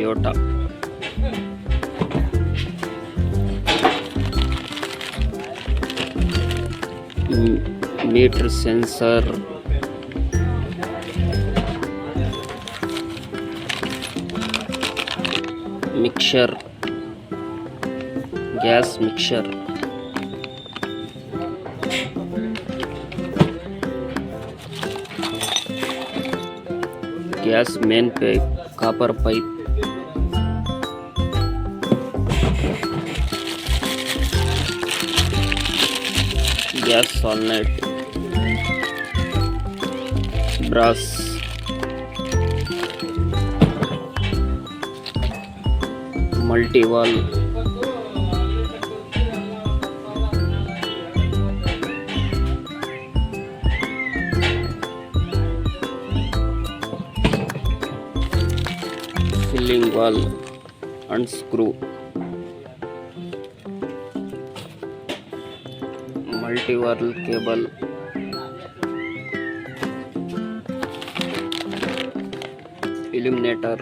Toyota. Meter sensor, mixture, gas mixture, gas main pipe, copper pipe, gas solenoid, brass, multi-valve, filling valve and screw, multi-valve cable, illuminator,